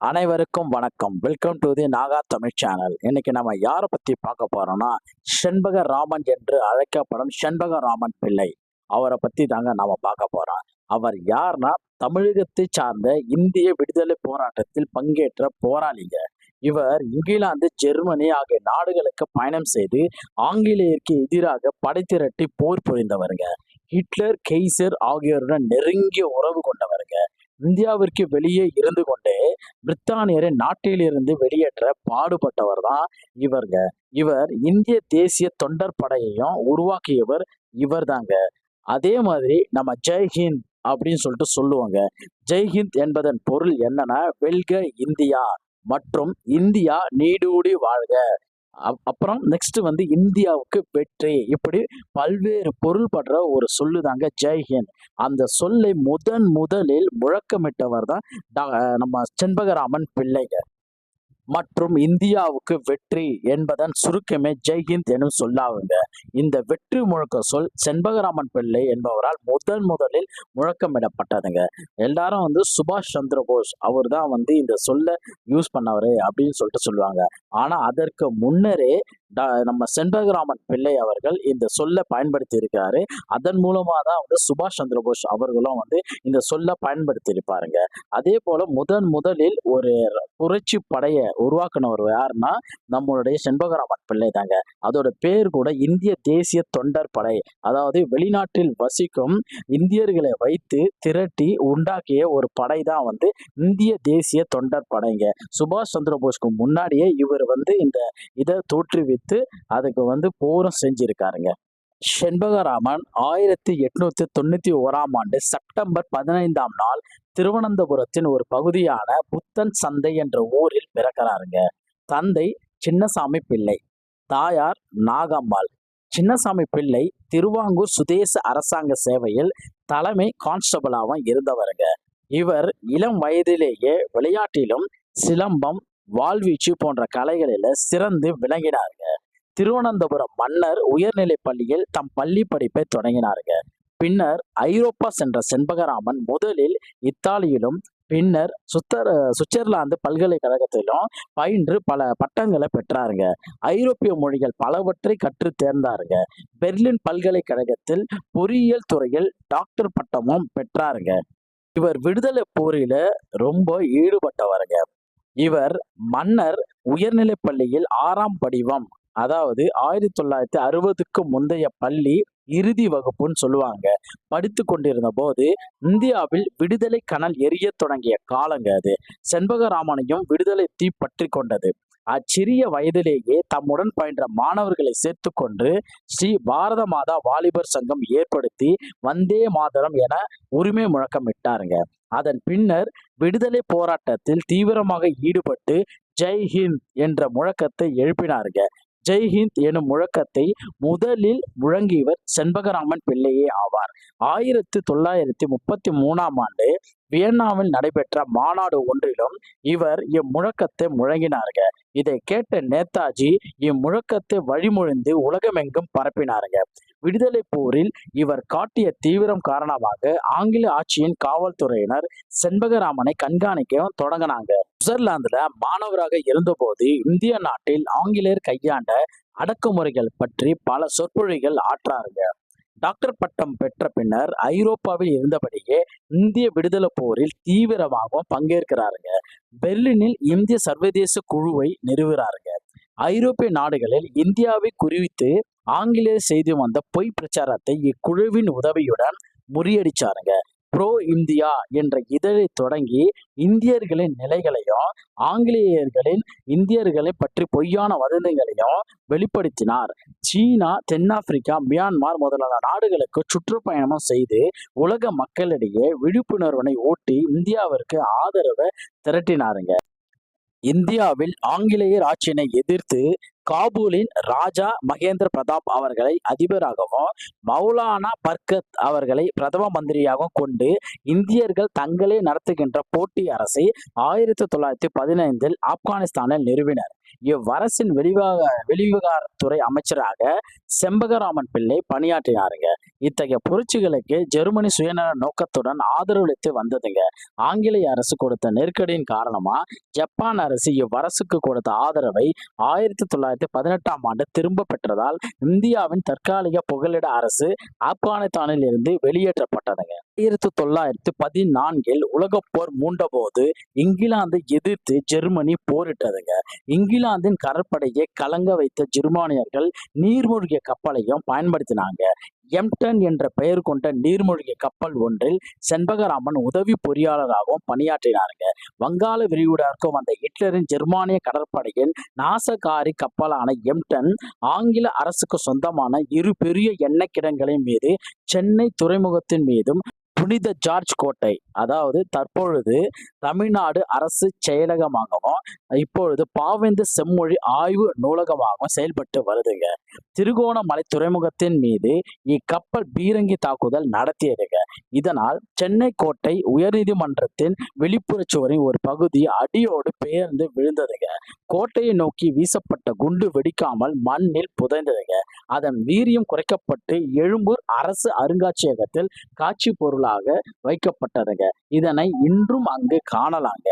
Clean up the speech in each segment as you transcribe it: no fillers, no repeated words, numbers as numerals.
அனைவருக்கும் வணக்கம். Welcome to the Naga Tamil channel. இன்னைக்கு நம்ம யாரை பத்தி பார்க்க போறோம்னா, செண்பக ராமன் என்று அழைக்கப்படும் செண்பக ராமன் பிள்ளை. அவரை பத்தி தாங்க நாம பார்க்க போறோம். அவர் யார்னா, தமிழகத்தை சார்ந்த இந்திய விடுதலை போராட்டத்தில் பங்கேற்ற போராளிங்க. இவர் இங்கிலாந்து, ஜெர்மனி ஆகிய நாடுகளுக்கு பயணம் செய்து ஆங்கிலேயருக்கு எதிராக படை திரட்டி போர் புரிந்தவருங்க. ஹிட்லர், கெய்சர் ஆகியோருடன் நெருங்கிய உறவு கொண்டவருங்க. இந்தியாவிற்கு வெளியே இருந்து கொண்டே பிரித்தானியரை நாட்டிலிருந்து வெளியேற்ற பாடுபட்டவர் தான் இவருங்க. இவர் இந்திய தேசிய தொண்டர் படையையும் உருவாக்கியவர் இவர் தாங்க. அதே மாதிரி நம்ம ஜெய்ஹிந்த் அப்படின்னு சொல்லிட்டு சொல்லுவாங்க. ஜெய்ஹிந்த் என்பதன் பொருள் என்னன்னா, வெல்க இந்தியா மற்றும் இந்தியா நீடூடி வாழ்க. அப்புறம் நெக்ஸ்ட் வந்து இந்தியாவுக்கு வெற்றி. இப்படி பல்வேறு பொருள் படுற ஒரு சொல்லுதாங்க ஜெய்ஹிந்த். அந்த சொல்லை முதலில் முழக்கமிட்டவர் தான் நம்ம செண்பகராமன் பிள்ளைங்க. மற்றும் இந்தியாவுக்கு வெற்றி என்பதன் சுருக்கமே ஜெய்ஹிந்த் எனும் சொல்லாகுங்க. இந்த வெற்றி முழக்க சொல் செண்பகராமன் பிள்ளை என்பவரால் முதலில் முழக்கமிடப்பட்டதுங்க. எல்லாரும் வந்து சுபாஷ் சந்திர போஸ் அவர் தான் வந்து இந்த சொல்ல யூஸ் பண்ணவரு அப்படின்னு சொல்லிட்டு சொல்லுவாங்க. ஆனா அதற்கு முன்னரே நம்ம செண்பகராமன் பிள்ளை அவர்கள் இந்த சொல்ல பயன்படுத்தி இருக்காரு. அதன் மூலமா தான் வந்து சுபாஷ் சந்திர போஸ் அவர்களும் வந்து இந்த சொல்ல பயன்படுத்தி இருப்பாருங்க. அதே போல முதலில் ஒரு புரட்சி படைய உருவாக்குனவர் யாருன்னா, நம்மளுடைய செண்பகராமன் பிள்ளை தாங்க. அதோட பேர் கூட இந்திய தேசிய தொண்டர் படை. அதாவது வெளிநாட்டில் வசிக்கும் இந்தியர்களை வைத்து திரட்டி உண்டாக்கிய ஒரு படை தான் வந்து இந்திய தேசிய தொண்டர் படைங்க. சுபாஷ் சந்திர போஸ்க்கு முன்னாடியே இவர் வந்து இந்த இதை தோற்றுவித்து அதுக்கு வந்து போரும் செஞ்சிருக்காருங்க. செண்பகராமன் 1891ஆம் ஆண்டு செப்டம்பர் 15ஆம் நாள் திருவனந்தபுரத்தின் ஒரு பகுதியான புத்தன் சந்தை என்ற ஊரில் பிறக்கிறாருங்க. தந்தை சின்னசாமி பிள்ளை, தாயார் நாகம்மாள். சின்னசாமி பிள்ளை திருவாங்கூர் சுதேச அரசாங்க சேவையில் தலைமை கான்ஸ்டபிளாகவும் இருந்தவருங்க. இவர் இளம் வயதிலேயே விளையாட்டிலும் சிலம்பம், வாழ்வீச்சு போன்ற கலைகளில சிறந்து விளங்கினாருங்க. திருவனந்தபுரம் மன்னர் உயர்நிலை பள்ளியில் தம் பள்ளி படிப்பை தொடங்கினாருங்க. பின்னர் ஐரோப்பா சென்ற செண்பகராமன் முதலில் இத்தாலியிலும் பின்னர் சுவிட்சர்லாந்து பல்கலைக்கழகத்திலும் பயின்று பல பட்டங்களை பெற்றாருங்க. ஐரோப்பிய மொழிகள் பலவற்றை கற்று தேர்ந்தாருங்க. பெர்லின் பல்கலைக்கழகத்தில் பொறியியல் துறையில் டாக்டர் பட்டமும் பெற்றாருங்க. இவர் விடுதலை போரில ரொம்ப ஈடுபட்டவருங்க. இவர் மன்னர் உயர்நிலை பள்ளியில் 6ஆம் படிவம், அதாவது 1960க்கு முந்தைய பள்ளி இறுதி வகுப்புன்னு சொல்லுவாங்க, படித்து கொண்டிருந்த போது இந்தியாவில் விடுதலை கனல் எரிய தொடங்கிய காலங்க அது. செண்பகராமனையும் விடுதலை தீ பற்றி கொண்டது. அச்சிறிய வயதிலேயே தம்முடன் பயின்ற மாணவர்களை சேர்த்து கொண்டு ஸ்ரீ பாரத மாதா வாலிபர் சங்கம் ஏற்படுத்தி வந்தே மாதரம் என உரிமை முழக்கமிட்டாருங்க. அதன் பின்னர் விடுதலை போராட்டத்தில் தீவிரமாக ஈடுபட்டு ஜெய்ஹிந்த் என்ற முழக்கத்தை எழுப்பினாருங்க. ஜெய்ஹிந்த் எனும் முழக்கத்தை முதலில் முழங்கியவர் செண்பகராமன் பிள்ளையே ஆவார். 1933ஆம் ஆண்டு வியன்னாவில் நடைபெற்ற மாநாடு ஒன்றிலும் இவர் இம்முழக்கத்தை முழங்கினாருங்க. இதை கேட்ட நேதாஜி இம்முழக்கத்தை வழிமொழிந்து உலகமெங்கும் பரப்பினாருங்க. விடுதலை போரில் இவர் காட்டிய தீவிரம் காரணமாக ஆங்கில ஆட்சியின் காவல்துறையினர் செண்பகராமனை கண்காணிக்கவும் தொடங்கினாங்க. சுவிட்சர்லாந்துல மாணவராக இருந்தபோது இந்திய நாட்டில் ஆங்கிலேயர் கையாண்ட அடக்குமுறைகள் பற்றி பல சொற்பொழிகள் ஆற்றாருங்க. டாக்டர் பட்டம் பெற்ற பின்னர் ஐரோப்பாவில் இருந்தபடியே இந்திய விடுதலை போரில் தீவிரமாக பங்கேற்கிறாருங்க. பெர்லினில் இந்திய சர்வதேச குழுவை நிறுவுறாருங்க. ஐரோப்பிய நாடுகளில் இந்தியாவை குறித்து ஆங்கிலேயர் செய்து வந்த பொய் பிரச்சாரத்தை இக்குழுவின் உதவியுடன் முறியடிச்சாருங்க. ப்ரோ இந்தியா என்ற இதழை தொடங்கி இந்தியர்களின் நிலைகளையும் ஆங்கிலேயர்களின் இந்தியர்களை பற்றி பொய்யான வதந்திகளையும் வெளிப்படுத்தினார். சீனா, தென்னாப்பிரிக்கா, மியான்மர் முதலான நாடுகளுக்கு சுற்றுப்பயணமும் செய்து உலக மக்களிடையே விழிப்புணர்வினை ஊட்டி இந்தியாவிற்கு ஆதரவை திரட்டினாருங்க. இந்தியாவில் ஆங்கிலேயர் ஆட்சியினை எதிர்த்து காபூலின் ராஜா மகேந்திர பிரதாப் அவர்களை அதிபராகவும் மௌலானா பர்கத் அவர்களை பிரதம மந்திரியாகவும் கொண்டு இந்தியர்கள் தங்களே நடத்துகின்ற போட்டி அரசை 1915 ஆப்கானிஸ்தானில் நிறுவினர். இவ்வரசின் வெளிவிவகாரத்துறை அமைச்சராக செண்பகராமன் பிள்ளை பணியாற்றினாருங்க. இத்தகைய புரட்சிகளுக்கு ஜெர்மனி சுயநல நோக்கத்துடன் ஆதரவளித்து வந்ததுங்க. ஆங்கிலேய அரசு கொடுத்த நெருக்கடியின் காரணமா ஜப்பான் அரசு இவ்வரசுக்கு கொடுத்த ஆதரவை 1918ஆம் ஆண்டு திரும்ப பெற்றதால் இந்தியாவின் தற்காலிக புகலிட அரசு ஆப்கானிஸ்தானில் இருந்து வெளியேற்றப்பட்டதுங்க. 1914 உலகப்போர் மூண்டபோது இங்கிலாந்தை எதிர்த்து ஜெர்மனி போரிட்டதுங்க. இங்கிலாந்தின் கடற்படையை கலங்க வைத்த ஜெர்மானியர்கள் நீர்மூழ்கிய கப்பலையும் பயன்படுத்தினாங்க. எம்டன் என்ற பெயர் கொண்ட நீர்மூழ்கிய கப்பல் ஒன்றில் செண்பகராமன் உதவி பொறியாளராகவும் பணியாற்றினாருங்க. வங்காள விரிகுடாவுக்கு வந்த ஹிட்லரின் ஜெர்மானிய கடற்படையின் நாசகாரி கப்பலான எம்டன் ஆங்கில அரசுக்கு சொந்தமான 2 பெரிய எண்ணெய் கிடங்குகளின் மீது சென்னை துறைமுகத்தின் மீதும் புனித ஜார்ஜ் கோட்டை, அதாவது தற்பொழுது தமிழ்நாடு அரசு செயலகமாகவும் இப்பொழுது பாவேந்தர் செம்மொழி ஆய்வு நூலகமாகவும் செயல்பட்டு வருதுங்க. திருகோணமலை துறைமுகத்தின் மீது இக்கப்பல் பீரங்கி தாக்குதல் நடத்தியதுங்க. இதனால் சென்னை கோட்டை உயர்நீதிமன்றத்தின் வெளிப்புற சுவரின் ஒரு பகுதி அடியோடு பெயர்ந்து விழுந்ததுங்க. கோட்டையை நோக்கி வீசப்பட்ட குண்டு வெடிக்காமல் மண்ணில் புதைந்ததுங்க. அதன் வீரியம் குறைக்கப்பட்டு எழும்பூர் அரசு அருங்காட்சியகத்தில் காட்சி பொருளாக வைக்கப்பட்டதுங்க. இதனை இன்றும் அங்கு காணலாங்க.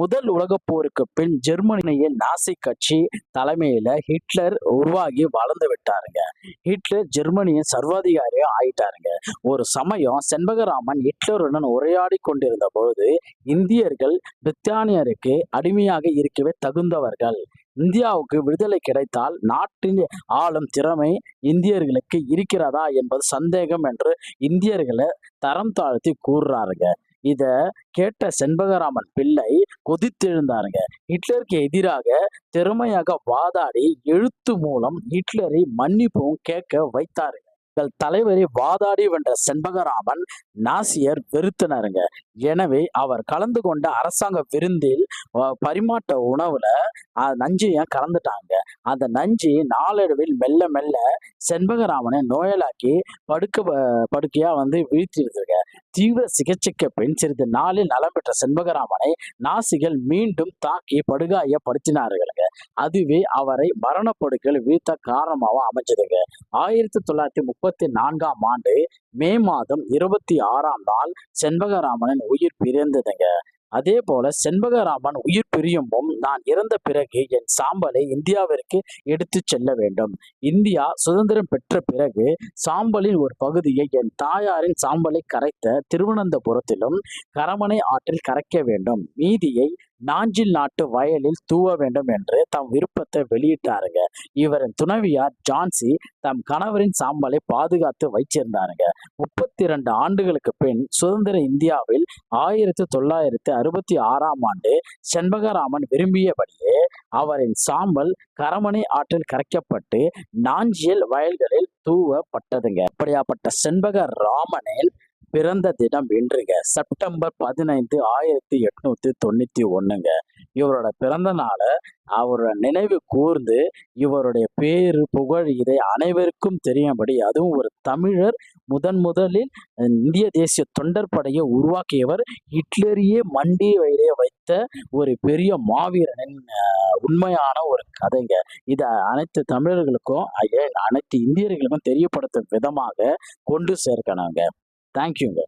முதல் உலகப் போருக்கு பின் ஜெர்மனியில் நாசி கட்சி தலைமையில ஹிட்லர் உருவாகி வளர்ந்து விட்டாருங்க. ஹிட்லர் ஜெர்மனியின் சர்வாதிகாரியா ஆயிட்டாருங்க. ஒரு சமயம் செண்பகராமன் ஹிட்லருடன் உரையாடி கொண்டிருந்த பொழுது இந்தியர்கள் பிரித்தானியருக்கு அடிமையாக இருக்கவே தகுந்தவர்கள், இந்தியாவுக்கு விடுதலை கிடைத்தால் நாட்டின் ஆளும் திறமை இந்தியர்களுக்கு இருக்கிறதா என்பது சந்தேகம் என்று இந்தியர்களை தரம் தாழ்த்தி கூறுறாருங்க. இத கேட்ட செண்பகராமன் பிள்ளை கொதித்தெழுந்தாருங்க. ஹிட்லருக்கு எதிராக திறமையாக வாதாடி எழுத்து மூலம் ஹிட்லரை மன்னிப்பும் கேட்க வைத்தாருங்க. தலைவரை வாதாடி வென்ற செண்பகராமன் நாசியர் வெறுத்தனருங்க. எனவே அவர் கலந்து கொண்ட அரசாங்க விருந்தில் பரிமாற்ற உணவுல நஞ்சையும் கலந்துட்டாங்க. அந்த நஞ்சு நாளடைவில் மெல்ல மெல்ல செண்பகராமனை நோயாளாக்கி படுக்கையா வீழ்த்திடுதுங்க. தீவிர சிகிச்சைக்கு பின் சிறிது நாளில் நலம் பெற்ற செண்பகராமனை நாசிகள் மீண்டும் தாக்கி படுகாயப்படுத்தினார்களுங்க. அதுவே அவரை மரணப்படுக்கையில் வீழ்த்த காரணமாக அமைஞ்சதுங்க. 1934ஆம் ஆண்டு மே மாதம் 26ஆம் நாள் செண்பகராமனின் உயிர் பிரிந்ததுங்க. அதே போல செண்பகராமன் உயிர் பிரியும்பும் நான் இறந்த பிறகு என் சாம்பலை இந்தியாவிற்கு எடுத்து செல்ல வேண்டும். இந்தியா சுதந்திரம் பெற்ற பிறகு சாம்பலின் ஒரு பகுதியை என் தாயாரின் சாம்பலை கரைத்த திருவனந்தபுரத்திலும் கரமனை ஆற்றில் கரைக்க வேண்டும், மீதியை நாஞ்சில் நாட்டு வயலில் தூவ வேண்டும் என்று தம் விருப்பத்தை வெளியிட்டாருங்க. இவரின் துணைவியார் ஜான்சி தம் கணவரின் சாம்பலை பாதுகாத்து வைச்சிருந்தாருங்க. 32 ஆண்டுகளுக்கு பின் சுதந்திர இந்தியாவில் 1966ஆம் ஆண்டு செண்பகராமன் விரும்பியபடியே அவரின் சாம்பல் கரமனை ஆற்றில் கரைக்கப்பட்டு நாஞ்சில் வயல்களில் தூவப்பட்டதுங்க. அப்படியாப்பட்ட செண்பகராமனின் பிறந்த தினம் இன்றுங்க, செப்டம்பர் 15, 1891ங்க. இவரோட பிறந்த நாளை அவரோட நினைவு கூர்ந்து இவருடைய பேரு புகழ் இதை அனைவருக்கும் தெரியும்படி, அதுவும் ஒரு தமிழர் முதலில் இந்திய தேசிய தொண்டர் படையை உருவாக்கியவர், ஹிட்லரையே மண்டி வைத்த ஒரு பெரிய மாவீரனின் உண்மையான ஒரு கதைங்க. இதை அனைத்து தமிழர்களுக்கும் அனைத்து இந்தியர்களுக்கும் தெரியப்படுத்தும் விதமாக கொண்டு சேர்க்கணுங்க. தேங்க்யூங்க.